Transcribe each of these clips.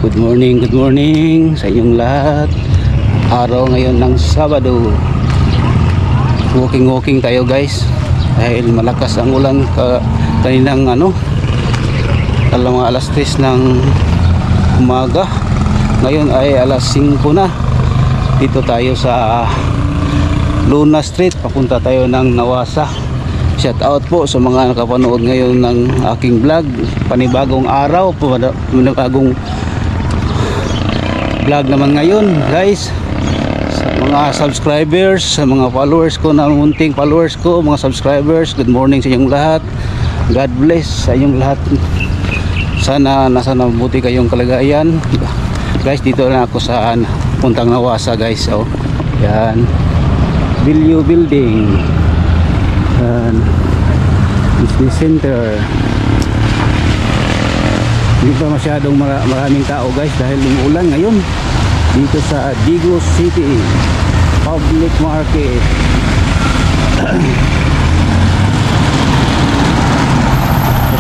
Good morning sa inyong lahat. Araw ngayon ng Sabado. Walking tayo guys. Dahil malakas ang ulan kaninang alas 3 ng umaga. Ngayon ay alas 5 na. Dito tayo sa Luna Street. Papunta tayo ng Nawasa. Shout out po sa mga nakapanood ngayon ng aking vlog. Panibagong araw, panibagong vlog naman ngayon guys. Sa mga subscribers, sa mga followers ko, na munting followers ko, mga subscribers, good morning sa inyong lahat. God bless sa inyong lahat. Sana nasa mabuti kayong kalagayan guys. Dito na ako sa puntang Nawasa guys. So yan, Vilio Building, business center. Hindi pa masyadong maraming tao guys dahil umuulan ngayon dito sa Digos City Public Market.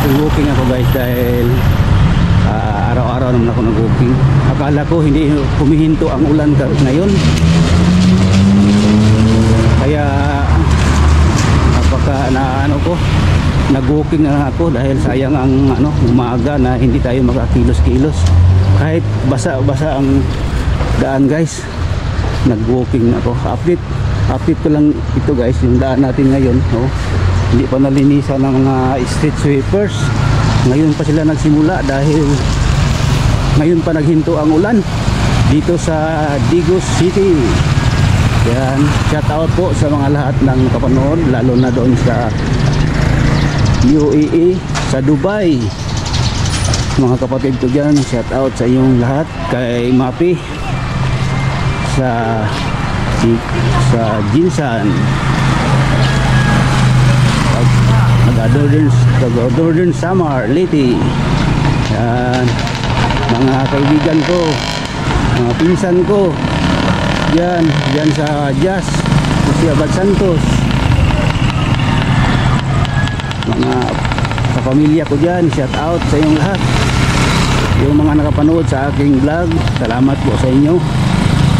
Nag-walking ako guys dahil araw-araw naman ako nag-walking. Akala ko hindi humihinto ang ulan ngayon, kaya nag-walking na ako dahil sayang ang umaga na hindi tayo makakilos-kilos. Kahit basa-basa ang daan guys, nag-walking ako. Update ko lang ito guys, yung daan natin ngayon. Hindi pa nalinisan ng mga street sweepers. Ngayon pa sila nagsimula dahil ngayon pa naghinto ang ulan dito sa Digos City. Yan, shout out po sa mga lahat ng kapanood, lalo na doon sa UAE, sa Dubai. Mga kapatid ko dyan, shout out sa inyong lahat. Kay Mapi sa Jinsan, Northern Samar, Leyte. Yan, mga kaibigan ko, mga pinsan ko dyan sa Jazz, si Abad Santos, mga kapamilya ko dyan, shout out sa inyong lahat. Yung mga nakapanood sa aking vlog, salamat po sa inyo.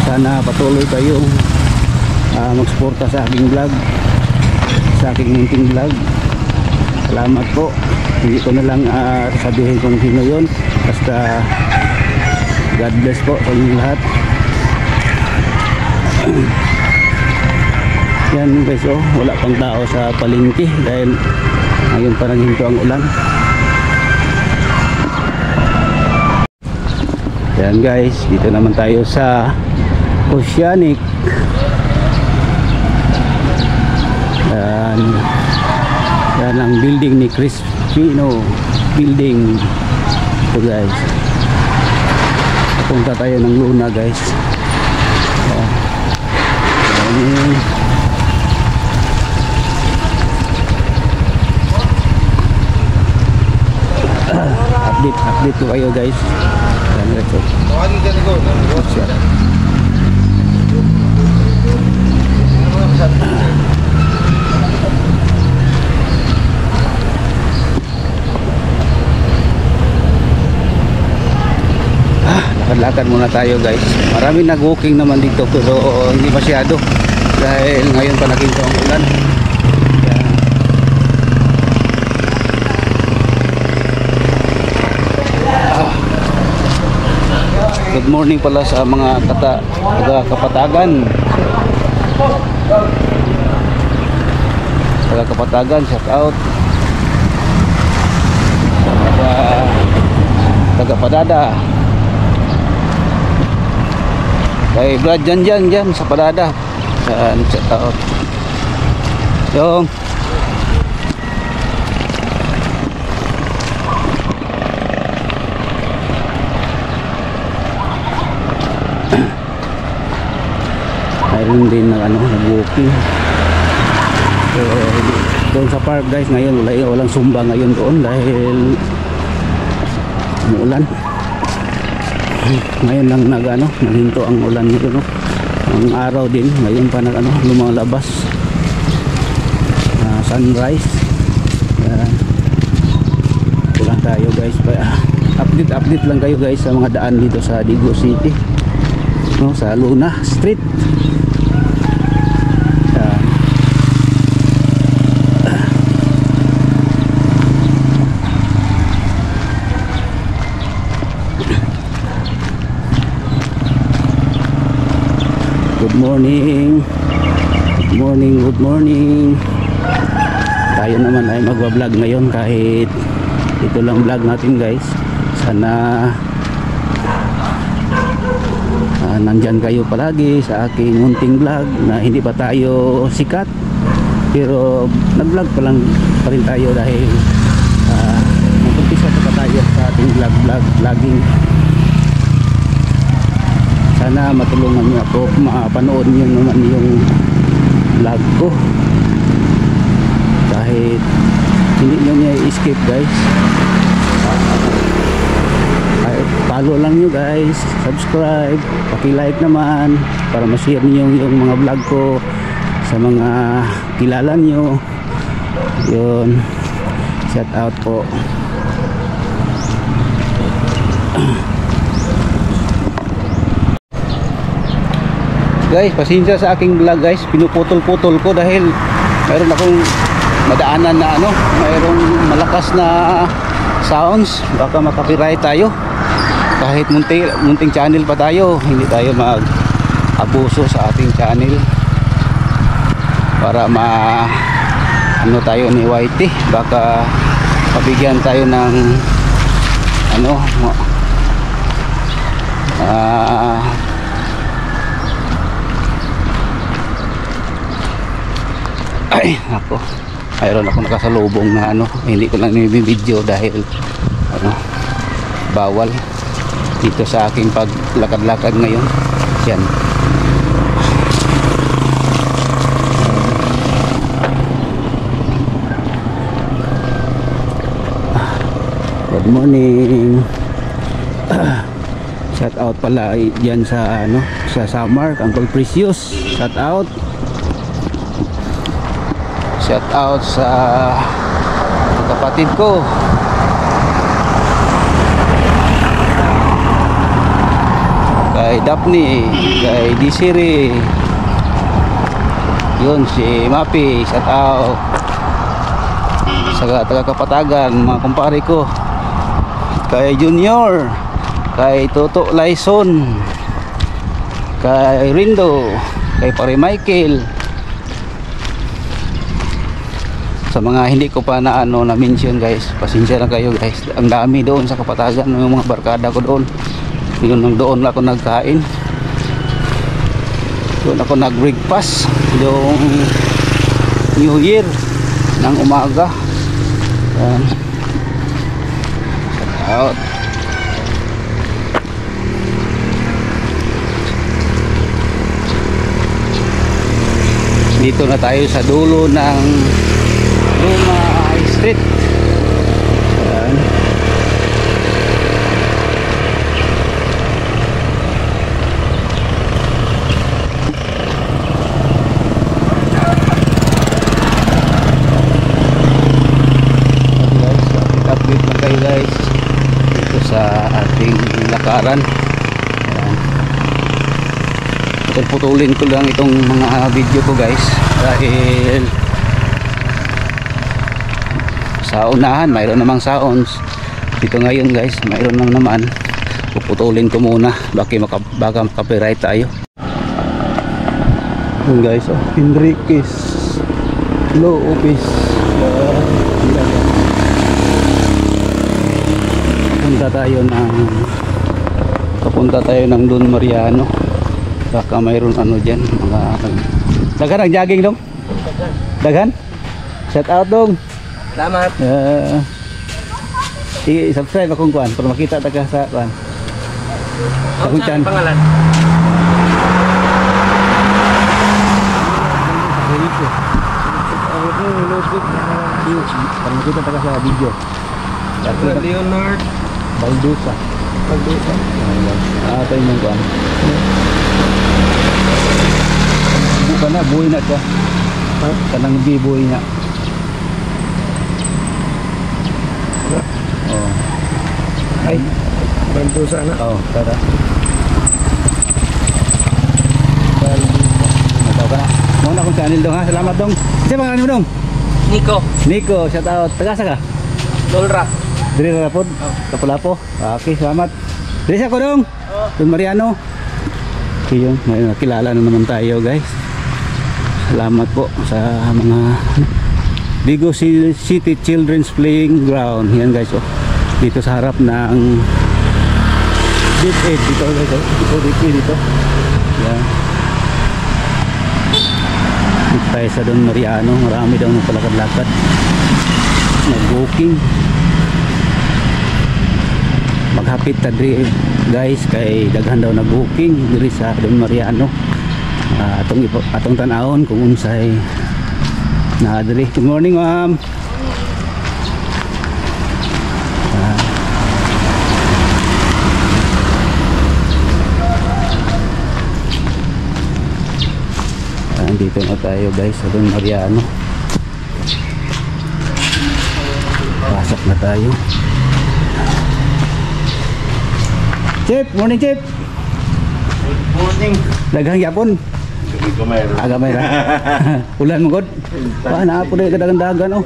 Sana patuloy kayong magsuporta sa aking vlog, sa aking munting vlog. Salamat po. Hindi ko na lang sabihin kung sino yun, basta God bless po sa inyong lahat. Yan guys, wala pang tao sa palengke dahil ngayon pa naghinto ang ulan. Yan guys, dito naman tayo sa Oceanic. Yan ang building ni Crispino Building. Ito guys, papunta tayo ng Luna guys. Update ko kayo guys. Lakad muna tayo guys. Marami nag-walking naman dito pero hindi masyado dahil ngayon pa naghinto ang ulan. Good morning pala sa mga taga-Kapatagan. Taga-Kapatagan, shout out. Taga-Padada. Kay Brad dyan sa Padada. Shout out. Yung mayroon din na nag-walking. Doon sa park guys ngayon walang sumba ngayon doon dahil umuulan. Ngayon lang naghinto ang ulan nito, ang araw din ngayon pa lumalabas. Sunrise. Ito lang. tayo guys. Update lang kayo guys sa mga daan dito sa Digo City, no, sa Luna Street. Good morning. Good morning. Tayo naman ay magwa-vlog ngayon kahit ito lang vlog natin guys. Sana nandyan kayo palagi sa aking munting vlog na hindi pa tayo sikat, pero nag-vlog pa rin tayo dahil mag-umpisa pa tayo sa ating vlogging. Sana matulungan niyo ako, mapanood niyo naman yung vlog ko kahit hindi nyo niya i-skip guys. Follow lang nyo guys, subscribe, paki-like naman para ma-share niyo yung mga vlog ko sa mga kilala nyo. Yun, shout out po. Guys, pasensya sa aking vlog guys, pinuputol-putol ko dahil mayroon akong madaanan na mayroong malakas na sounds, baka makapiright tayo. Kahit munting channel pa tayo, hindi tayo mag-abuso sa ating channel para tayo ni YT, baka pabigyan tayo ng ay ako, mayroon ako nakasalubong na hindi ko lang nibibideo dahil bawal dito sa aking paglakad-lakad ngayon. Yan. Good morning. Shout out pala diyan sa sa Samar, Uncle Precious. Shout out. Shout out sa kapatid ko. Kay Daphne, kay Desiree. Yun si Mapi, shout out. Sa taga-Kapatagan, mga kumpare ko. Kay Junior, kay Toto Laison, kay Rindo, kay Pare Michael. Sa mga hindi ko pa na mention guys, pasensya na kayo guys. Ang dami doon sa Kapatagan, yung mga barkada ko doon. Doon ako nagkain. Doon ako nag-breakfast yung New Year ng umaga. Out. Dito na tayo sa dulo ng Luna Street. Ayan. Update lang kayo guys dito sa ating lakaran. Putulin ko lang itong mga video ko guys dahil sa unahan mayroon namang sounds. Dito ngayon guys mayroon lang naman. Puputulin ko muna baka makapiright tayo. Yun guys, Enriquez Law Office. Papunta tayo ng Don Mariano. Baka mayroon dyan mga daghan ang jogging dong. Daghan? Shout out dong. Salamat. I-subscribe akong kuan para makita ta ka sa kuan. Akong chan. Pangalan. Para makita ta ka sa video. Leonard Baldusa. Tayo mong kuan. Bukan na, buhay na ka. Kanang bibuhay na. Oh. Ay, Bantu sana. oh, tara. Mataw ka na. Muna akong channel dong ha. Salamat dong. Kasi pangalan mo dong? Nico. Nico, shout out. Tagasa ka? Dolra. Diri ra pod. Kapulapo. Okay, salamat. Diri sa ko dong. Don Mariano. Yun, may nakilala na naman tayo guys. Salamat po sa mga Bigo City Children's Playing Ground. Yan guys oh. Dito sa harap ng Deep Ed dito guys oh. Dito Deep Ed dito. Yan. Dito tayo sa Don Mariano. Marami daw ng palakad-lakad. Nag-walking. Maghapit ta diri guys kay daghan daw nag-booking diri sa Don Mariano. Atong tan-awon kung unsay na diri. Good morning ma'am. Dito na tayo guys sa Don Mariano. Pasok na tayo. Chip, morning Chip. Good morning. Daghang yapon. Gamay ra. Ulan mo god. Pa na po dai kadagan-dagan oh.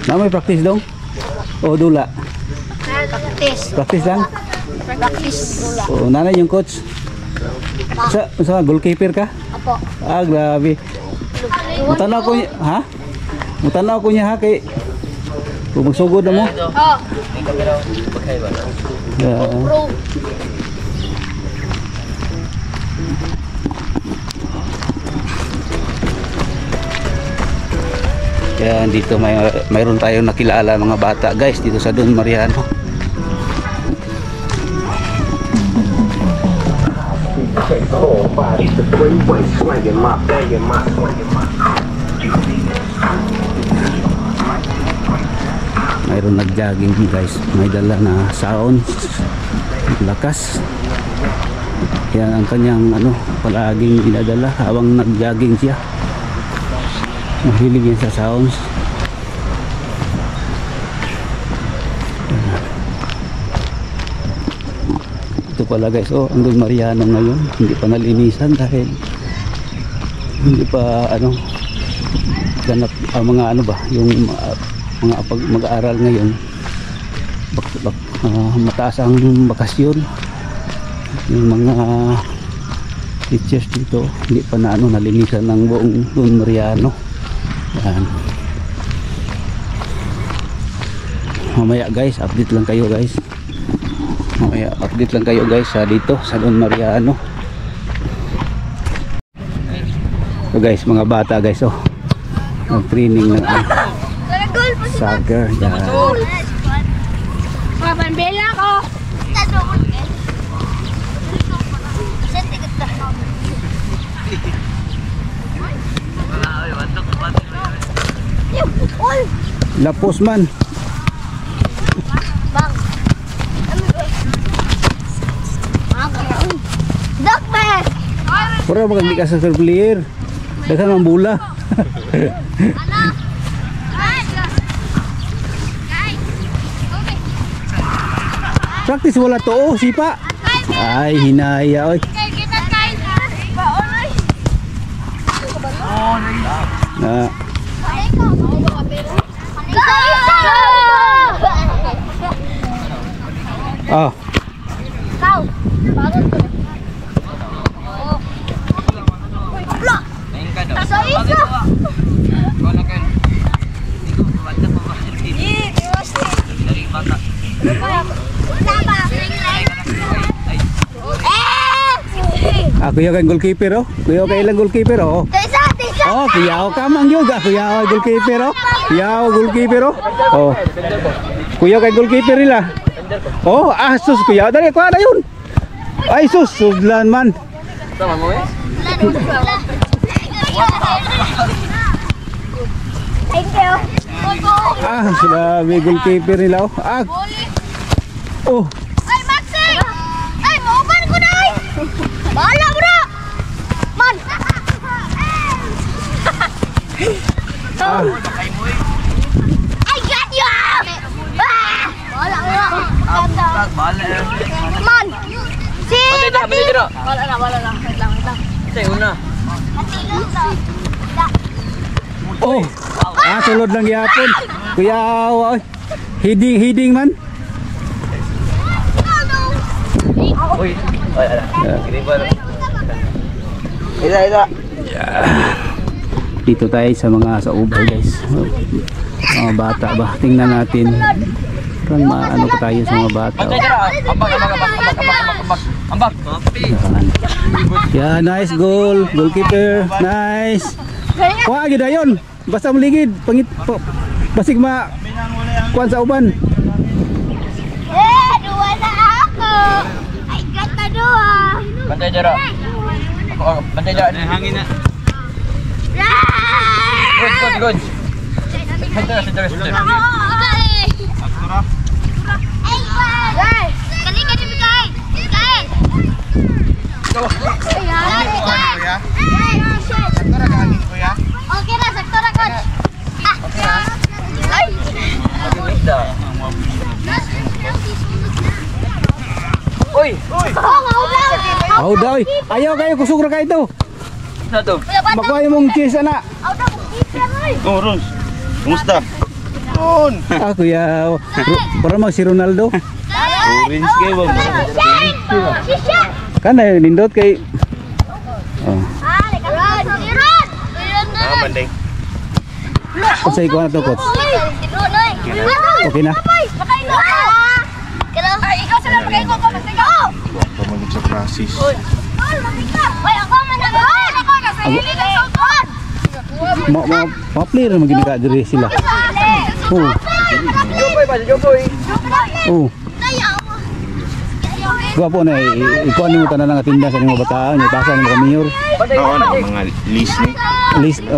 Na may practice dong? O dula? Practice lang? Practice dula. O nanay yung coach? Sa goalkeeper ka? Apo. Ah, grabe. Mutanaw ko niya, ha? Mutanaw ko niya ha kay kung magsugod na mo. Oh. Pro. Kaya dito mayroon tayong nakilala mga bata guys dito sa Don Mariano. Mayroon nag-jogging guys, may dala na sounds, lakas. Yan ang kanyang palaging inadala habang nag-jogging siya. Mahilig yan sa sounds. Ito pala guys, oh, ang Don Mariano ngayon hindi pa nalinisan dahil hindi pa ganap mga yung mga mag-aaral ngayon. Mataas ang bakasyon. Yung mga teachers dito hindi pa nalinisan ng buong Don Mariano. Yan. Mamaya guys, update lang kayo guys. Mamaya update lang kayo guys dito sa Don Mariano. So guys, mga bata guys oh. Nag-training ng soccer. Yan. Pambela ko. Lapos man. Bang. Dokter. Pura baka di ka sa player. Daghang ang bula. Practice wala to oh, sipa. Ay hinaya oy. Na. Ah. Kau. Bangun. Sa isa. Ako yung kay goalkeeper oh. Kuya kay ilang goalkeeper oh. Oh, kuya ka man juga. Kuya kay goalkeeper oh. Kuya goalkeeper oh. Oh. Kuya kay goalkeeper nila. Oh, sus kuya dali ko ada yun. Ay sus, sudlan man. Tama mo eh? Thank you. Sila may goalkeeper nila. Oh. Ay, Maxi! Ay, mauban ko na ay! Bahala mo na! Man! I got you! Bahala mo na! Man! Si Mati! Wala na. Wait lang. Ito una. Mati lang to. Oh. Sulod lang yapon. Kuya, oy. Hiding man. Uy. Ay, ala. Ila. Dito tayo sa mga sa ubay guys. Mga bata ba? Tingnan natin. Parang maano pa tayo sa mga bata. Ambak. Yeah, nice goal. Goalkeeper. Nice. Kuha gid ayon. Basta maligid. Basig kuan sa uban. Dua na ako! I got na dua! Bantay dira. Bantay dira. Hangin na. Good. Center. Okay na, sakto na, coach. Uy. Oh, daw. Ayaw kayo kusog ra kayo to. Satu. Makuha mong cheese ana. Oh, Ron. Kumusta? Ron. Kuya. Para mag si Ronaldo. Orange kayo ba? Kana nindot kay. Oh. Banding. Usay ko na to, coach. Okay na. Ikaw sila mag-ikaw ko. Pamagod sa prasis. Uy, ako manangon! Ako nasa hili ng sangkot! Mga player na magiging diri sila. Oh. Oh. Gwapo na ikuan nimo tanan nga tinda sa mga bataan, ipasa nimo ka mayor. Oo, mga list ni.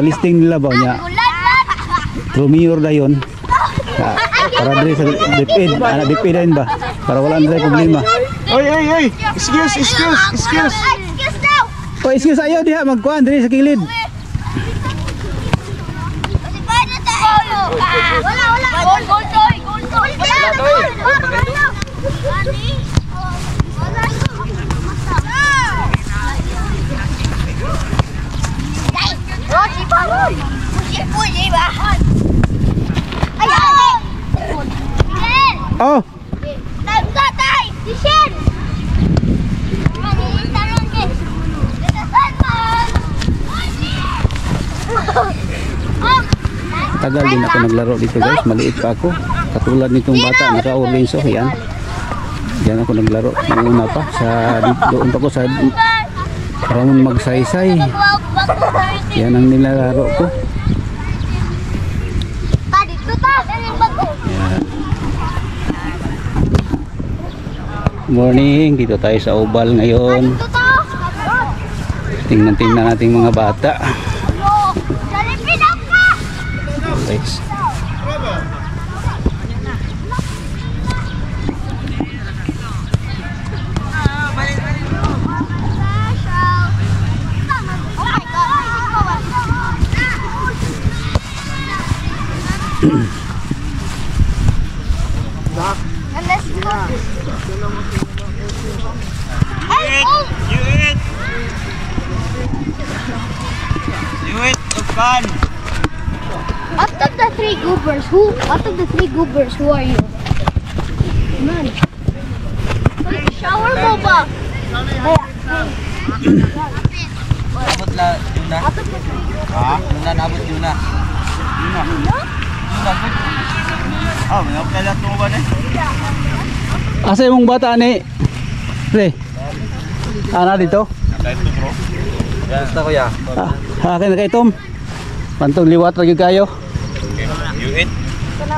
Listing nila ba niya? Pro mayor dayon. Para diri sa DepEd, DepEd ba? Para wala na problema. Oy. Excuse. Oh, excuse ayo diha magkuan diri sa kilid. Wala. Gol, Joy. Oh. Tagal din ako naglaro dito guys, maliit pa ako. Katulad nitong bata, naka-orange yan. Diyan ako naglaro. Una pa doon pa ko sa Ramon Magsaysay. Yan ang nilalaro ko. Yan. Morning, dito tayo sa Ubal ngayon. Tingnan natin mga bata. Guys. You eat Ukan. Out of the three goobers, who are you? Man. Shower mo ba? Abot la Yuna. Ha? Yuna abot Yuna. May kalat mo ba na? Asa yung bata ni? Pre. Ana dito? Dito bro. Basta kuya. Akin na kay Tom. Pantong liwat lagi kayo. You eat. Kuno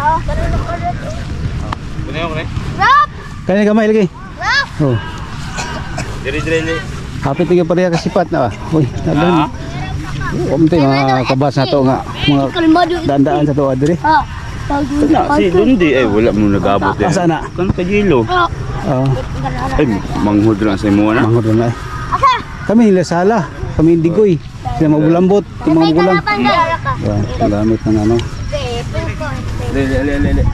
ko Rob! Kaya gamay lagi. Rob! Oh. Dire. Hapit nga pareha kasipat na. Uy, nadan. Umti mga kabas na to nga. mga Kalmado. daan-daan sa tuwa dire. Ah. Na, si Lundi ay wala mo nagabot eh. Asa na? Kan kajilo. Oh, Ay, manghud lang sa imo na. mangod na eh. Kami nila sala, kami indigoy. Sila magulambot, yung mga magulang. Ang gamit ng ano. Lele.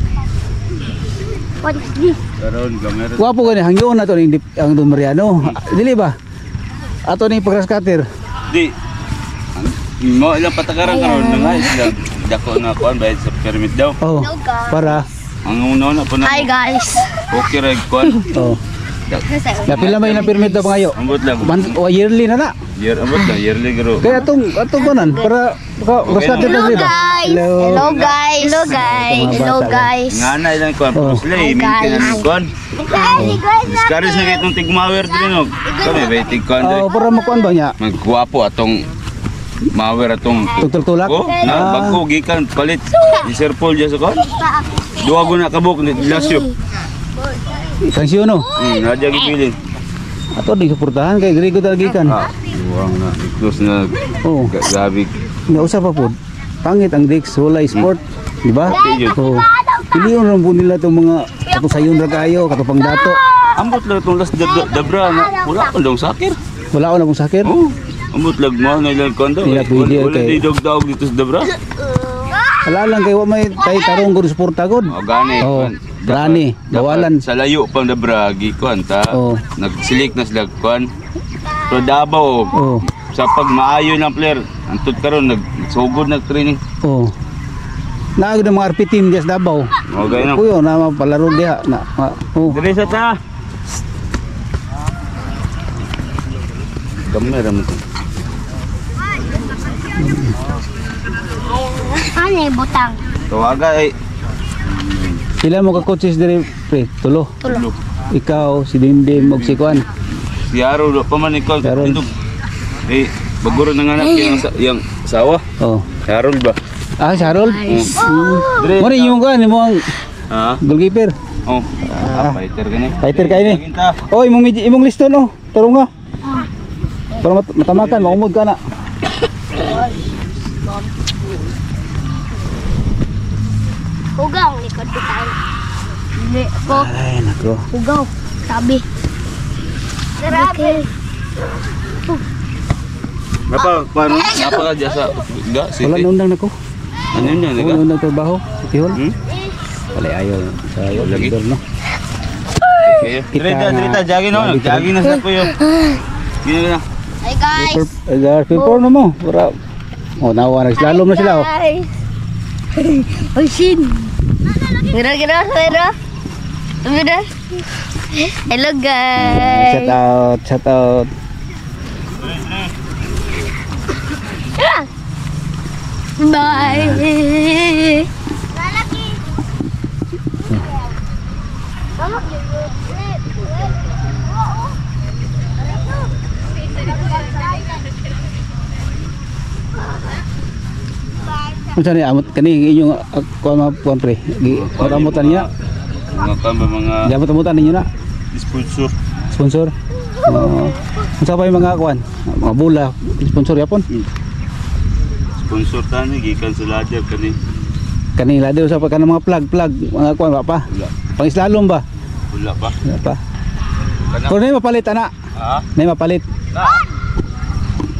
What is this? Karon gamer. Wapo gani hangyoon na to ang Don Mariano. Dili ba? Ato ni pagras cutter. Di. Mo ilang patakaran karon na nga sila dako na kuan bayad sa permit daw. Oh. Para Ang una na po na. Hi guys. Okay ra kuan. oh. Napila may na permit daw pangayo. Ambot lang. O yearly na na. Ambot lang yearly garo. Kaya atong kunan para pagras cutter na Hello dili ba? guys. Hello. Hello guys. Hello guys. Hello guys. Nga na ilang kuan Oh. sila maintenance ng kuan. Discourage na kitong tigmawer din no. Kami bay tigkuan Oh, para makuan ba niya? magguwapo atong mawer atong Tutulak. oh, na bago gikan palit ni Sir Paul just kon. Duha go na kabuk ni Lasyo. Sanksyon no. Nadya gipilin. Ato di suportahan kay Grigo talagikan. Duwang na close na Oh, gabi. nausa pa po. Pangit ang Dix, wala sport, di ba? Oh. Piliyon ron po nila itong mga katusayon ra kayo, katupang dato. Ambot lang itong last dabra na wala ko lang sakir. Wala ko na pong sakit. Oh, ambot lang mo na ilang kondo. Hindi na pwede, Wala okay. di dog dito sa dabra. Wala lang kay wa may tay tarong gud suporta gud. O gani. Oh, gani, bawalan. Sa layo pang dabra gikuan ta. Oh. Nagsilik na sila kuan. So Davao Oh, sa pag maayo ng player, antud karon nagsugod nag training. oh. Naagod ang mga RP team dias Davao. Okay na. Kuyo na mapalaro diha na. Oh. Dire sa ta. Kamera mo to. Ano yung butang? Tawaga ay Sila mo ka coaches dire pre, tulo. Tulo. Ikaw si Dindim ug si Kuan. si Aro pa man ikaw Harold. dito. Eh baguro nang anak yang sawa. Oh. Harold ba? Ah, si Harold. Dire. Mo rin yung Kuan mo ang Ha? goalkeeper. Oh. Fighter gani. Fighter kayo ni. Ginta. Oh, imong listo no. Turo nga. Para matamakan, maumod ka na. Hugaw, likod ko tayo. Hindi ko. Ay, nako. Hugaw. Sabi. Grabe. Napa paano? Napa ka diya sa ga si. Wala nundang nako. Ano yun yan? Wala nundang trabaho. Sa Tihol. Hmm? Wala ayaw sa Lagi? leader no. Okay. Kita Dirita, nga. dirita, jogging no. Lagi ka Jogging na sa kuyo. Gina na. Hi guys. Paper na mo. Para oh, nawa nagslalom na sila oh. Guys. Ay, sin. Gira. Hello guys. Shout out. Bye. Unsa ni amot kani inyong kuan pre. Amutan niya. Mga kamba mga Amutan ninyo na. sponsor. Sponsor. Unsa pa yung mga kuan? Mga bola, sponsor yapon. Sponsor tani gikan sa ladder kani. Kanila daw sa pa kanang mga plug mga kuan ba pa? Wala. Pang-slalom ba? Wala pa. Wala pa. Kana. Pero nay mapalit ana. Ha? Nay mapalit. Na.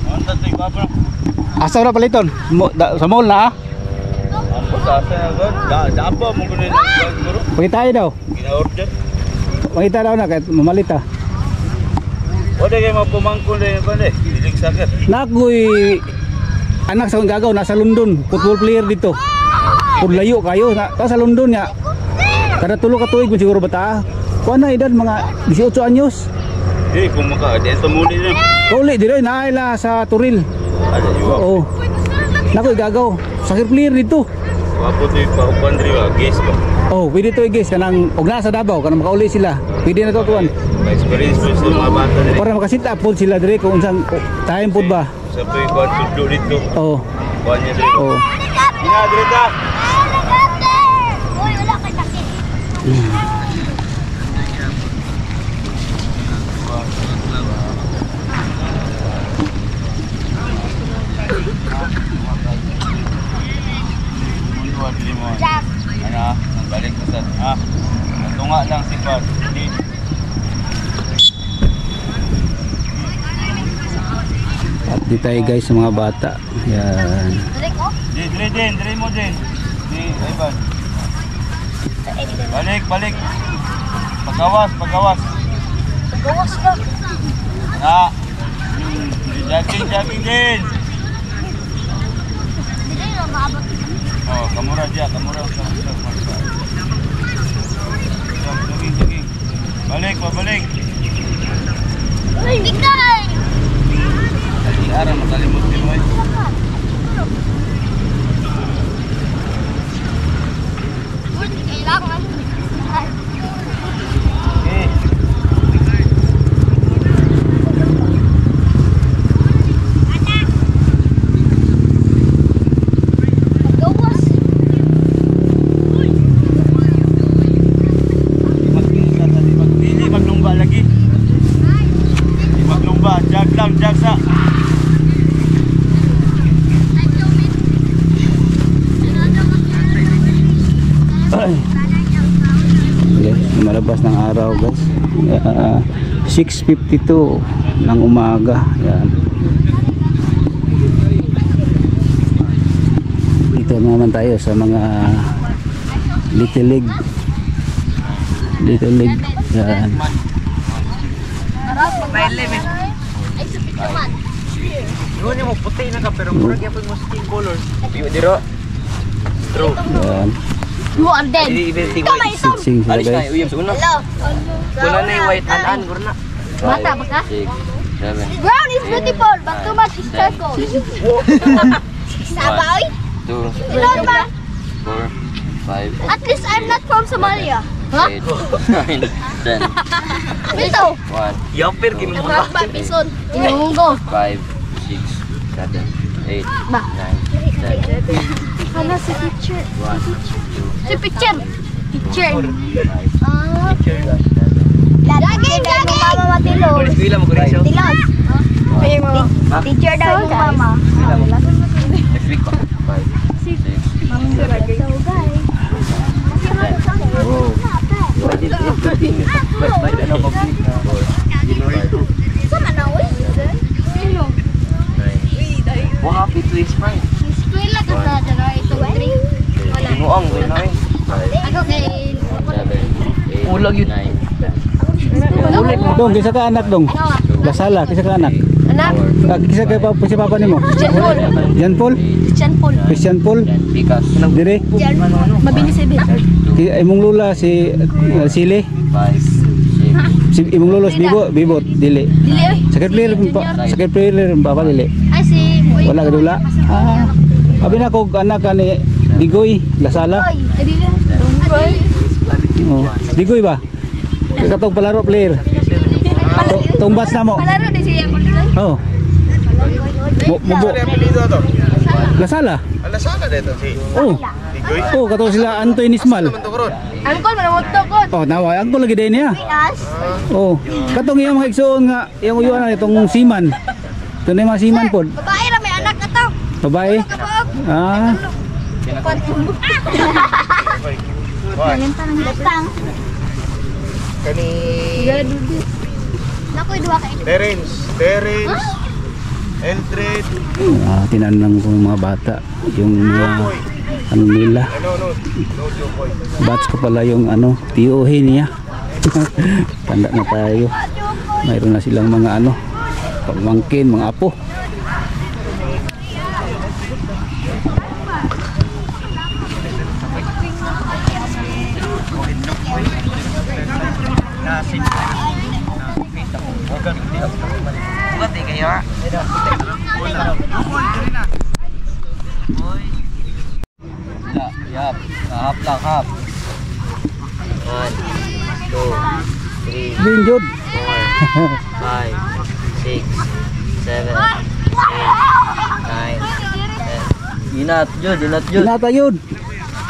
Ano to iba pa? Asa ra paliton? Sa mall na ah. Ambo sa sa god. Dapa mo kuno na guro. Pakita daw. Gina-order. Pakita daw na kahit mamalit ah. Wala kay mapumangkon din ba ni? Dilig sakit. Nakoy anak sa gagaw nasa London, football player dito. Pudlayo kayo ta sa London ya. Kada tulo ka tuig mo siguro bata. Kuan na edad mga 18 anyos. Eh kung maka dito mo din. Uli dire naila sa Turil. Ada juga. Oo. Nakoy gagaw. Soccer player dito. Wapo to pa uban diri wa guys ba. Oh, pwede to guys kanang og na sa Davao kanang makauli sila. Pwede na to tuan. Experience po sa mga bata diri. Para makasit up pod sila dire kung unsang time pod ba. Sa poy kuan tudlo dito. Oh. Kuan niya diri. Oh. Ina diri ta. Uy, wala kay takip. update tayo guys sa mga bata. Yan. Dire mo din. Di, Ivan. Balik. Pagawas. Gawas ka. Ah. Jogging din. Hindi na maabot. Oh, kamura. Jogging. Balik. Hindi ka eh. Di ara makalimot din mo. Kailangan. Okay. Gawas. Dili maglumba lagi. Di maglumba, jag sa. Okay, lumalabas ng araw guys. 6:52 ng umaga. Yan. Dito naman tayo sa mga Little League. Yan. May limit. Ay, supit naman. Yun yung puti na ka pero murag yapon mo skin color. Yo diro. True. Yan. You are dead. Ibig Ikaw may isang. Sing sila Alis na guys. uyam sa una. Hello. Kuna na yung white an gurna. Bata ba ka? 6, 7, Brown is beautiful, but too much is circle. Sabaw? 2, Ilan ba? 4, 5, At least I'm not from Somalia. Ha? 8, 9, 10, Bito. 1, Yapir kin mo. Ba, bison. Inunggo. 5, 6, 7, 8, Ba. 9, 10, Hala si teacher. 1, 2, Si teacher. Teacher. 5, Ah. 6, 7, Laging, laging. Mama matilo. Polis pila mo kurisyo. Tilos. Teacher daw yung mama. Next week pa. 5, 6, So guys. Bye ano public na. 4, Sama na, uy. Sino? 9, Wa happy to his mind. Eskwela ka sa January 2, 3. Wala. Tinuang din na eh. 5, Ako kay... 7, 8, Ulag yun. 9, Ulit mo. Dong, kisa ka anak dong. Lasala, kisa ka anak. Anak? Kisa kay si papa nimo. Jan Paul. Christian Paul. Christian Paul. Bikas, Dire. Mabini si Bill. Imong lula si Sili. 5, 6, Si imong lolo si Bibot, dili. Dili oy. Second player pa dili. Ay si Boy. Wala ka dula. Ah. Abi na ko anak ni Digoy, Lasala. Ay, dili. Boy. Oh. Digoy ba? Katong palaro player. Tumbas na mo. Palaro din siya ko dito. Oh. Mubo. Lasala. Alasana dito si Oh. Tigoy. Oh, katong sila Antoy Nismal. Tukuron. Angkol manamot ko. Oh, nawa ang lagi din niya. Pinas. Oh, katong iyang mga igsoon nga yung uyuan na itong siman. Ito na yung mga siman po. Babae ra may anak na to. Babae. Kapoog. Ah, Latang. Kani Nakoy duha ka. Terence, Eldred, tinanong ko yung mga bata, yung mga ano nila. no Jokoy. Batch ko pala yung ano, TOH niya. Tanda na tayo. Mayroon na silang mga ano, pamangkin, mga apo. Bukat eh kayo ha. Yap, hap lang, hap. 1, 2, 3, Binjod. 4, 5, 6, 7, 8, 9, 10. Inat jud. Tinata yun.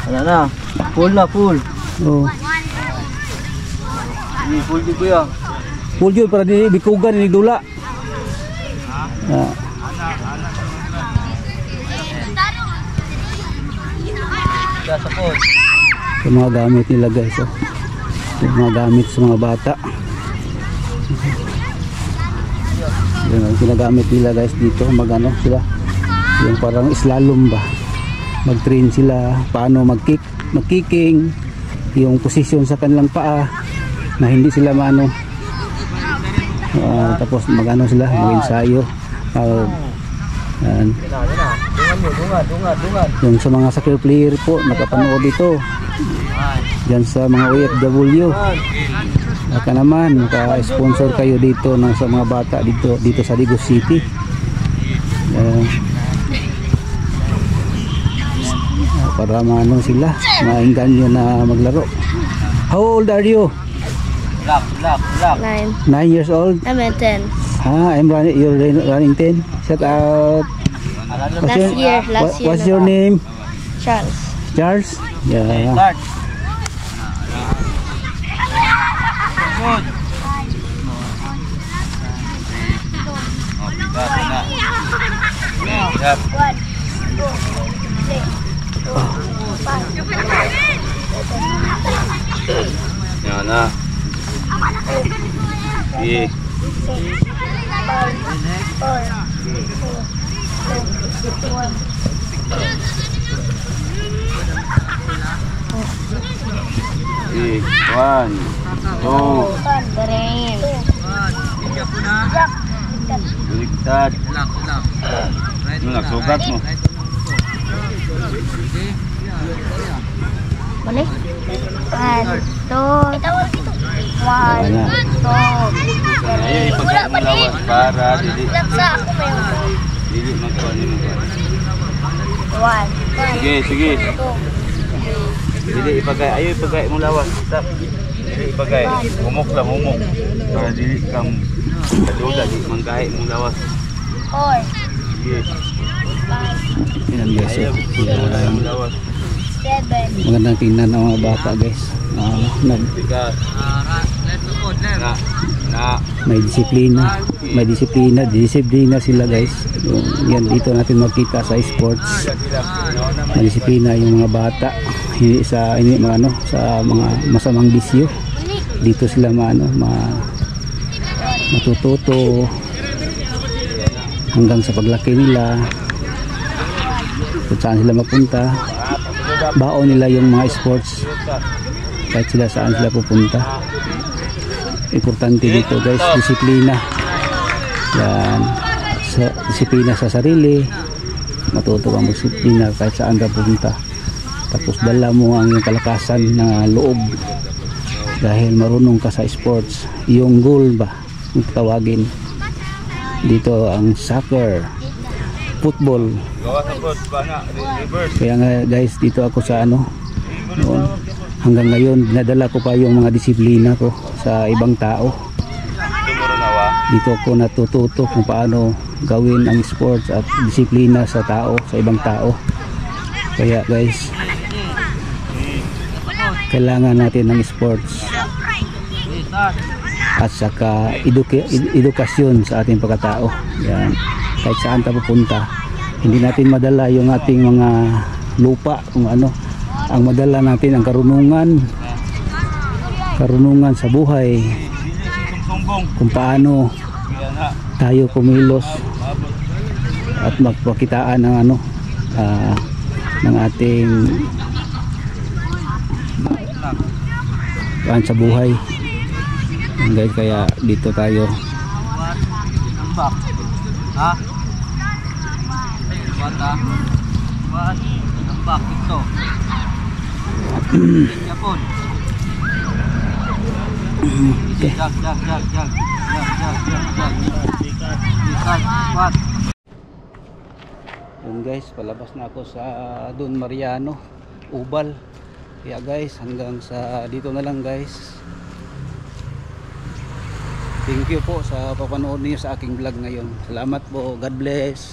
Ano na? Full na, full. Oh. Full di kuya. Full yun para di bikugan ni dula. Ah. Sa full. Yung mga gamit nila guys, oh. Yung mga gamit sa mga bata. Yun ang ginagamit nila guys dito, magano sila, yung parang slalom ba, mag-train sila paano mag-kicking, yung position sa kanilang paa na hindi sila maano, tapos magano sila, mag-ensayo. Yan. Yung sa mga soccer player po nakapanood dito dyan sa mga OFW, baka naman maka-sponsor kayo dito sa mga bata dito sa Digos City. Para maano sila, maingganyo na maglaro. How old are you? 9. 9 years old? I'm at 10. You're running 10. Shout out. What's your name? Charles. Charles? Yeah. Start. Yap. 1, 2, 3, 4, 5. Yan na. Sige. 1, 2, baliktad. Ano, nagsugat mo? Balik. 1, 2, 1, 2, Ay, ipagkat mo lawas para dili magkuhan mo. 1. Sige. Dili ipagay, ayo ipagay mo lawas. Stop. Dili ipagay. Humok. Para dili kang kadula, di manggahi mo lawas. 4, Sige. 5, Yan guys. Ayo, manggahi mo lawas. 7. Magandang tingnan ng mga bata guys. Bigas. May disiplina sila guys. Yan dito natin makita sa sports. May disiplina yung mga bata. Hindi sa mga masamang bisyo. Dito sila matututo hanggang sa paglaki nila. Kung saan sila mapunta, baon nila yung mga sports kahit sila saan sila pupunta. Importante dito guys, disiplina. Yan, disiplina sa sarili, matuto kang magdisiplina kahit saan ka pupunta. Tapos dala mo ang iyong kalakasan na loob dahil marunong ka sa sports. Yung goal ba kung tawagin dito, ang soccer, football. Kaya nga guys, dito ako sa noon, hanggang ngayon dinadala ko pa yung mga disiplina ko sa ibang tao. Dito ako natututo kung paano gawin ang sports at disiplina sa tao, sa ibang tao. Kaya guys, kailangan natin ng sports at saka edukasyon sa ating pagkatao. Yan. Kahit saan tayo pupunta, hindi natin madala yung ating mga lupa kung ano. Ang madala natin ang karunungan sa buhay, kung paano tayo kumilos at magpakitaan ng ng ating sa buhay. Guys, kaya dito tayo. Yun guys, palabas na ako sa Don Mariano, Ubal. Kaya guys, hanggang sa dito na lang guys. Thank you po sa papanood niyo sa aking vlog ngayon. Salamat po. God bless.